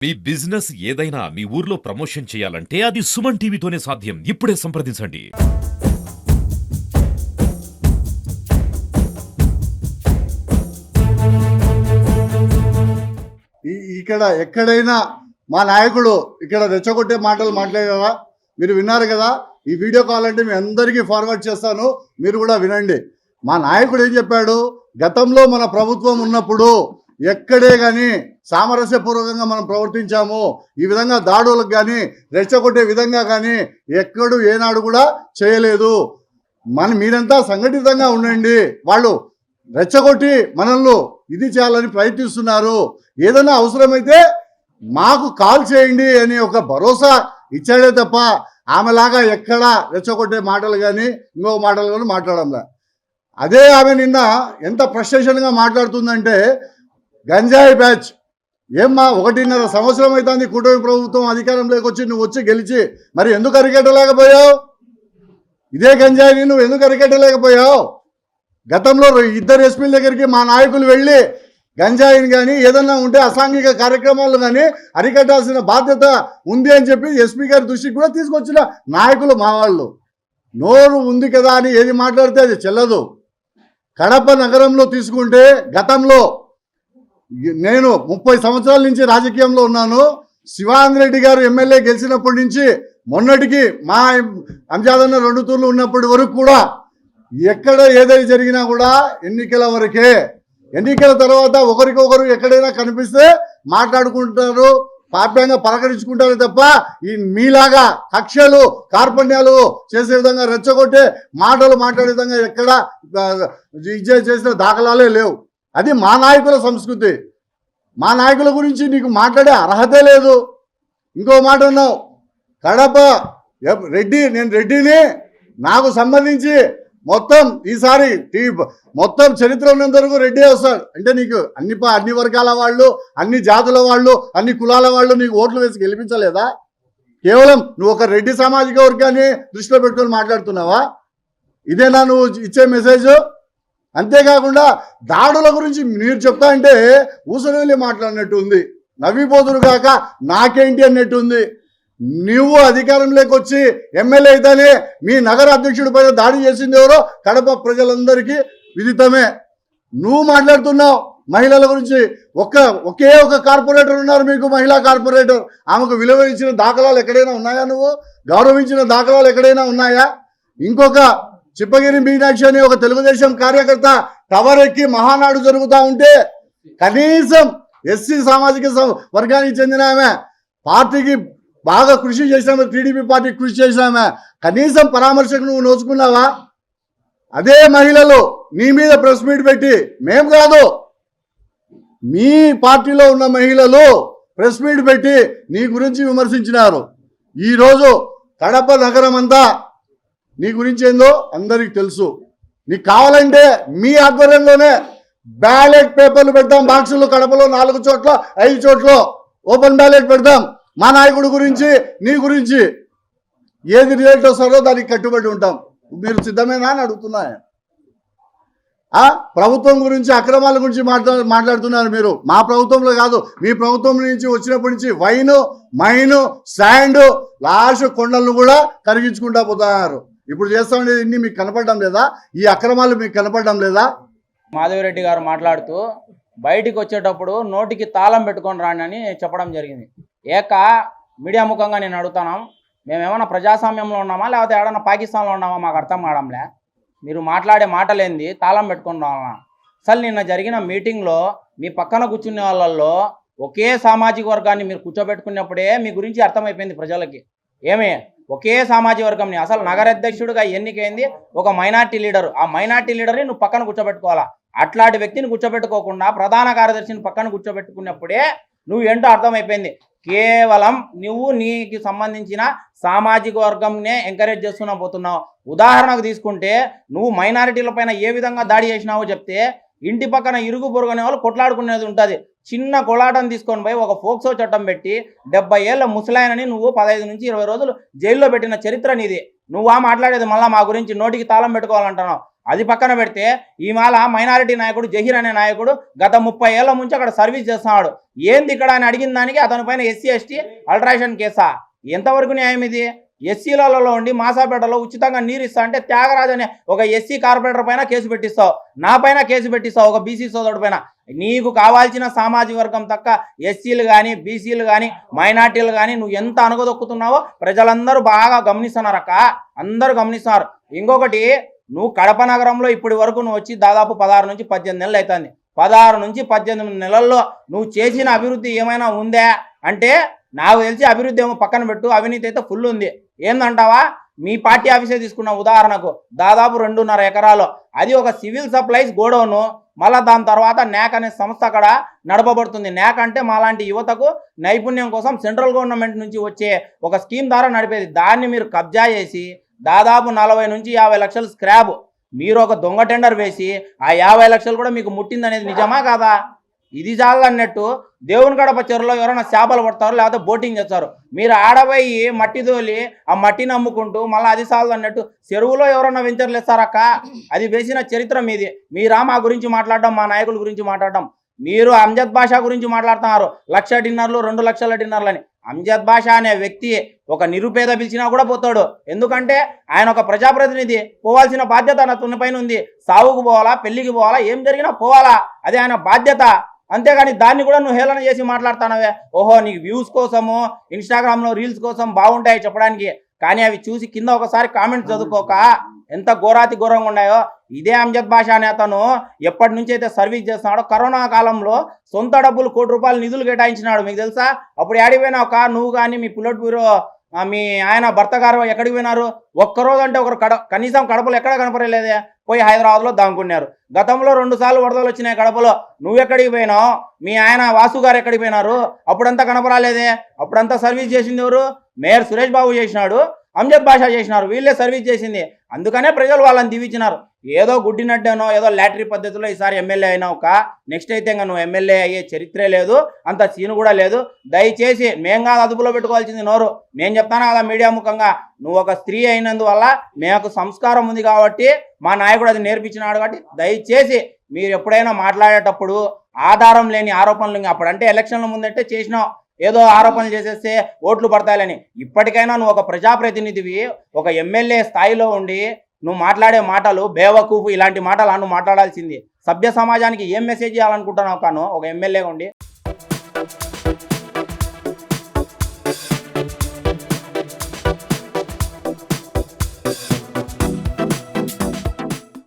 మీ business ఏదైనా మీ ఊర్లో promotion చేయాలంటే అది సుమన్ టీవీతోనే సాధ్యం. ఇప్పుడే సంప్రదించండి. ఇక్కడ ఎక్కడైనా మా నాయకుడు ఇక్కడ రెచ్చగొట్టే మాటలు మాట్లాడారా? మీరు విన్నారు కదా. ఈ వీడియో కాల్ అంటే మీ అందరికీ ఫార్వర్డ్ చేస్తాను, మీరు కూడా వినండి. మా నాయకుడు ఏం చెప్పాడు? గతంలో మన ప్రభుత్వం ఉన్నప్పుడు ఎక్కడే కానీ సామరస్యపూర్వకంగా మనం ప్రవర్తించాము, ఈ విధంగా దాడులకు కానీ రెచ్చగొట్టే విధంగా కానీ ఎక్కడు ఏనాడు కూడా చేయలేదు. మీరంతా సంఘటితంగా ఉండండి, వాళ్ళు రెచ్చగొట్టి మనల్ని ఇది చేయాలని ప్రయత్నిస్తున్నారు, ఏదైనా అవసరమైతే మాకు కాల్ చేయండి అని ఒక భరోసా ఇచ్చాడే తప్ప ఆమెలాగా ఎక్కడా రెచ్చగొట్టే మాటలు కానీ ఇంకో మాటలు కానీ మాట్లాడంలా. అదే ఆమె నిన్న ఎంత ఫ్రస్ట్రేషన్గా మాట్లాడుతుందంటే, గంజాయి బ్యాచ్ ఏమ్మా 1.5 సంవత్సరం అవుతుంది కూటమి ప్రభుత్వం అధికారంలోకి వచ్చి, నువ్వు వచ్చి గెలిచి మరి ఎందుకు అరికట్టలేకపోయావు? ఇదే గంజాయిని నువ్వు ఎందుకు అరికట్టలేకపోయావు? గతంలో 2 ఎస్పీల దగ్గరికి మా నాయకులు వెళ్ళి గంజాయిని కానీ ఏదన్నా ఉంటే అసాంఘిక కార్యక్రమాలు కానీ అరికట్టాల్సిన బాధ్యత ఉంది అని చెప్పి ఎస్పీ గారి దృష్టికి కూడా తీసుకొచ్చిన నాయకులు మా వాళ్ళు. నోరు ఉంది కదా అని ఏది మాట్లాడితే అది చెల్లదు. కడప నగరంలో తీసుకుంటే గతంలో నేను 30 సంవత్సరాల నుంచి రాజకీయంలో ఉన్నాను. శివాంధ్రెడ్డి గారు ఎమ్మెల్యే గెలిచినప్పటి నుంచి మొన్నటికి మా అంజాదన్న 2 తూర్లు ఉన్నప్పటి వరకు కూడా ఎక్కడ ఏదైనా జరిగినా కూడా ఎన్నికల వరకే. ఎన్నికల తర్వాత ఒకరికొకరు ఎక్కడైనా కనిపిస్తే మాట్లాడుకుంటారు, పాప్యంగా పలకరించుకుంటారు తప్ప ఈ మీలాగా కక్షలు కార్పణ్యాలు చేసే విధంగా రెచ్చగొట్టే మాటలు మాట్లాడే విధంగా ఎక్కడ చేసిన దాఖలాలే లేవు. అది మా నాయకుల సంస్కృతి. మా నాయకుల గురించి నీకు మాట్లాడే అర్హతే లేదు. ఇంకో మాట అన్నావు, కడప రెడ్డి, నేను రెడ్డిని, నాకు సంబంధించి మొత్తం ఈసారి మొత్తం చరిత్ర ఉన్నంత వరకు రెడ్డి వస్తాడు అంటే నీకు అన్ని వర్గాల వాళ్ళు, అన్ని జాతుల వాళ్ళు, అన్ని కులాల వాళ్ళు నీకు ఓట్లు వేసి గెలిపించలేదా? కేవలం నువ్వు ఒక రెడ్డి సామాజిక వర్గాన్ని దృష్టిలో పెట్టుకొని మాట్లాడుతున్నావా? ఇదేనా నువ్వు ఇచ్చే మెసేజ్? అంతేకాకుండా దాడుల గురించి మీరు చెప్తా అంటే ఊసరవెల్లి మాట్లాడినట్టు ఉంది, నవ్విపోతురు కాక నాకేంటి అన్నట్టు ఉంది. నువ్వు అధికారంలోకి వచ్చి ఎమ్మెల్యే అయితేనే మీ నగర అధ్యక్షుడి పైన దాడి చేసింది ఎవరో కడప ప్రజలందరికీ విదితమే. నువ్వు మాట్లాడుతున్నావు మహిళల గురించి. ఒకే ఒక కార్పొరేటర్ ఉన్నారు మీకు, మహిళా కార్పొరేటర్. ఆమెకు విలువ ఇచ్చిన దాఖలాలు ఎక్కడైనా ఉన్నాయా? నువ్వు గౌరవించిన దాఖలాలు ఎక్కడైనా ఉన్నాయా? ఇంకొక చిప్పగిరి మీనాక్షి అనే ఒక తెలుగుదేశం కార్యకర్త టవర్ ఎక్కి మహానాడు జరుగుతూ ఉంటే కనీసం ఎస్సీ సామాజిక వర్గానికి చెందిన ఆమె, పార్టీకి బాగా కృషి చేసినామే, టీడీపీ పార్టీకి కృషి చేసినామే, కనీసం పరామర్శకు నువ్వు నోచుకున్నావా? అదే మహిళలు నీ మీద ప్రెస్ మీట్ పెట్టి, మేము కాదు మీ పార్టీలో ఉన్న మహిళలు ప్రెస్ మీట్ పెట్టి నీ గురించి విమర్శించినారు. ఈరోజు కడప నగరం అంతా నీ గురించి ఏందో అందరికి తెలుసు. నీకు కావాలంటే మీ ఆధ్వర్యంలోనే బ్యాలెట్ పేపర్లు పెడతాం, బాక్సులు కడపలో 4 చోట్ల 5 చోట్ల ఓపెన్ బ్యాలెట్ పెడతాం. మా నాయకుడి గురించి, నీ గురించి ఏది రిజల్ట్ వస్తారో దానికి కట్టుబడి ఉంటాం. మీరు సిద్ధమేనా అని అడుగుతున్నా. ప్రభుత్వం గురించి అక్రమాల గురించి మాట్లాడుతున్నారు మీరు. మా ప్రభుత్వంలో కాదు, మీ ప్రభుత్వం నుంచి వచ్చినప్పటి నుంచి వైను, మైను, శాండ్, లాస్ట్ కొండలను కూడా కరిగించుకుంటా పోతున్నారు. ఇప్పుడు చేస్తా ఉండేది ఇన్ని మీకు కనపడడం లేదా? ఈ అక్రమాలు మీకు కనపడడం లేదా? మాధవిరెడ్డి గారు మాట్లాడుతూ బయటికి వచ్చేటప్పుడు నోటికి తాళం పెట్టుకొని రాండి అని చెప్పడం జరిగింది. మీడియా ముఖంగా నేను అడుగుతాను, మేమేమన్నా ప్రజాస్వామ్యంలో ఉన్నామా లేకపోతే ఏడన్నా పాకిస్తాన్లో ఉన్నామా? మాకు అర్థం కావడంలే. మీరు మాట్లాడే మాటలేంది తాళం పెట్టుకొని రావాలన్నా? అసలు నిన్న జరిగిన మీటింగ్లో మీ పక్కన కూర్చునే వాళ్ళల్లో ఒకే సామాజిక వర్గాన్ని మీరు కూర్చోబెట్టుకున్నప్పుడే మీ గురించి అర్థమైపోయింది ప్రజలకి. ఏమే ఒకే సామాజిక వర్గంని, అసలు నగరాధ్యక్షుడిగా ఎన్నికైంది ఒక మైనార్టీ లీడరు, ఆ మైనార్టీ లీడర్ని నువ్వు పక్కన కూర్చోబెట్టుకోవాలా. అట్లాంటి వ్యక్తిని కూర్చోబెట్టుకోకుండా ప్రధాన కార్యదర్శిని పక్కన కూర్చోబెట్టుకున్నప్పుడే నువ్వు ఏంటో అర్థమైపోయింది. కేవలం నువ్వు నీకు సంబంధించిన సామాజిక వర్గంనే ఎంకరేజ్ చేస్తున్నా పోతున్నావు. ఉదాహరణకు తీసుకుంటే నువ్వు మైనారిటీల పైన ఏ విధంగా దాడి చేసినావో చెప్తే, ఇంటి పక్కన ఇరుగు పొరుగునే వాళ్ళు కొట్లాడుకునేది ఉంటుంది. చిన్న కొలాటం తీసుకొని పోయి ఒక ఫోక్సో చట్టం పెట్టి 70 ఏళ్ల ముసలాయనని నువ్వు 15 నుంచి 20 రోజులు జైల్లో పెట్టిన చరిత్ర నీది. నువ్వా మాట్లాడేది? మళ్ళీ మా గురించి నోటికి తాళం పెట్టుకోవాలంటున్నావు. అది పక్కన పెడితే ఈమాల మైనారిటీ నాయకుడు జహీర్ అనే నాయకుడు గత 30 ఏళ్ల నుంచి అక్కడ సర్వీస్ చేస్తున్నాడు. ఏంది ఇక్కడ అని అడిగిన దానికి అతని పైన ఎస్సీ ఎస్టీ అల్ట్రాషన్ కేసా? ఎంతవరకు న్యాయం ఇది? ఎస్సీలలో ఉండి మాసాపేటలో ఉచితంగా నీరు ఇస్తా అంటే త్యాగరాజ్ అనే ఒక ఎస్సీ కార్పొరేటర్ పైన కేసు పెట్టిస్తావు, నా పైన కేసు పెట్టిస్తావు, ఒక బీసీ సోదరుడు పైన. నీకు కావాల్సిన సామాజిక వర్గం తక్క ఎస్సీలు కానీ బీసీలు కానీ మైనార్టీలు కానీ నువ్వు ఎంత అనగదొక్కుతున్నావో ప్రజలందరూ బాగా గమనిస్తున్నారక్క, అందరూ గమనిస్తున్నారు. ఇంకొకటి, నువ్వు కడప నగరంలో ఇప్పటి వరకు నువ్వు వచ్చి దాదాపు 16 నుంచి 18 నెలలు అవుతుంది. 16 నుంచి 18 నెలల్లో నువ్వు చేసిన అభివృద్ధి ఏమైనా ఉందా అంటే నాకు తెలిసి అభివృద్ధి ఏమో పక్కన పెట్టు, అవినీతి అయితే ఫుల్ ఉంది. ఏందంటావా? మీ పార్టీ ఆఫీసే తీసుకున్న ఉదాహరణకు దాదాపు 2.5 ఎకరాలు, అది ఒక సివిల్ సప్లైస్ గోడౌను. మళ్ళీ దాని తర్వాత న్యాక్ అనే సంస్థ అక్కడ నడపబడుతుంది. న్యాక్ అంటే మాలాంటి యువతకు నైపుణ్యం కోసం సెంట్రల్ గవర్నమెంట్ నుంచి వచ్చే ఒక స్కీమ్ ద్వారా నడిపేది. దాన్ని మీరు కబ్జా చేసి దాదాపు 40 నుంచి 50 లక్షలు స్క్రాప్. మీరు ఒక దొంగ టెండర్ వేసి ఆ 50 లక్షలు కూడా మీకు ముట్టిందనేది నిజమా కాదా? ఇది చాలన్నట్టు దేవుని గడప చెరువులో ఎవరైనా చేపలు పడతారు, లేకపోతే బోటింగ్ చేస్తారు. మీరు ఆడపోయి మట్టి తోలి ఆ మట్టిని అమ్ముకుంటూ మళ్ళీ అది చాలు అన్నట్టు చెరువులో ఎవరైనా వెంచర్లు వేస్తారక్క? అది వేసిన చరిత్ర మీది. మీరా మా గురించి మాట్లాడడం, మా నాయకుల గురించి మాట్లాడడం? మీరు అంజద్ బాషా గురించి మాట్లాడుతున్నారు, 1,00,000 డిన్నర్లు 2 లక్షల డిన్నర్లు అని. అంజద్ బాషా అనే వ్యక్తి ఒక నిరుపేద పిలిచినా కూడా పోతాడు. ఎందుకంటే ఆయన ఒక ప్రజాప్రతినిధి, పోవాల్సిన బాధ్యత నా పైన ఉంది. సావుకు పోవాలా, పెళ్లికి పోవాలా, ఏం జరిగినా పోవాలా, అదే ఆయన బాధ్యత. అంతేగాని దాన్ని కూడా నువ్వు హేళన చేసి మాట్లాడుతున్నావే. ఓహో, నీకు వ్యూస్ కోసము ఇన్స్టాగ్రామ్లో రీల్స్ కోసం బాగుంటాయి చెప్పడానికి, కానీ అవి చూసి కింద ఒకసారి కామెంట్ చదువుకోక ఎంత ఘోరాతి ఘోరంగా ఉన్నాయో. ఇదే అంజద్ బాషా అనే అతను ఎప్పటి నుంచి అయితే సర్వీస్ చేస్తున్నాడో కరోనా కాలంలో సొంత డబ్బులు ₹1 కోటి నిధులు కేటాయించినాడు. మీకు తెలుసా? అప్పుడు ఏడికి పోయినావు నువ్వు కానీ మీ పుల్లట్ బ్యూరో మీ ఆయన భర్త గారు ఎక్కడికి పోయినారు? ఒక్కరోజు అంటే ఒకరు కనీసం కడపలో ఎక్కడ కనపడలేదే, పోయి హైదరాబాద్లో దాంకున్నారు. గతంలో 2 సార్లు వరదలు వచ్చినాయి కడపలో, నువ్వెక్కడికి పోయినావు? మీ ఆయన వాసు గారు ఎక్కడికి పోయినారు? అప్పుడంతా కనపరాలేదే. అప్పుడంతా సర్వీస్ చేసింది ఎవరు? మేయర్ సురేష్ బాబు చేసినాడు, అంజద్ బాషా చేసినారు, వీళ్ళే సర్వీస్ చేసింది. అందుకనే ప్రజలు వాళ్ళని దీవించినారు. ఏదో గుడ్డినట్టేనో ఏదో లాటరీ పద్ధతిలో ఈసారి ఎమ్మెల్యే అయినావు నెక్స్ట్ అయితే ఇంకా నువ్వు ఎమ్మెల్యే అయ్యే చరిత్రే లేదు, అంత సీను కూడా లేదు. దయచేసి మేం కాదు అదుపులో పెట్టుకోవాల్సింది నోరు. నేను చెప్తాను కదా మీడియా ముఖంగా, నువ్వు ఒక స్త్రీ అయినందువల్ల మీకు సంస్కారం ఉంది కాబట్టి మా నాయకుడు అది నేర్పించినాడు. కాబట్టి దయచేసి మీరు ఎప్పుడైనా మాట్లాడేటప్పుడు ఆధారం లేని ఆరోపణలు, అప్పుడంటే ఎలక్షన్ల ముందంటే చేసినావు ఏదో ఆరోపణలు చేసేస్తే ఓట్లు పడతాయని. ఇప్పటికైనా నువ్వు ఒక ప్రజాప్రతినిధివి, ఒక ఎమ్మెల్యే స్థాయిలో ఉండి నువ్వు మాట్లాడే మాటలు బేవకూఫు, ఇలాంటి మాటలు నువ్వు మాట్లాడాల్సింది. సభ్య సమాజానికి ఏం మెసేజ్ చేయాలనుకుంటున్నావు ఒక ఎమ్మెల్యేగా ఉండి?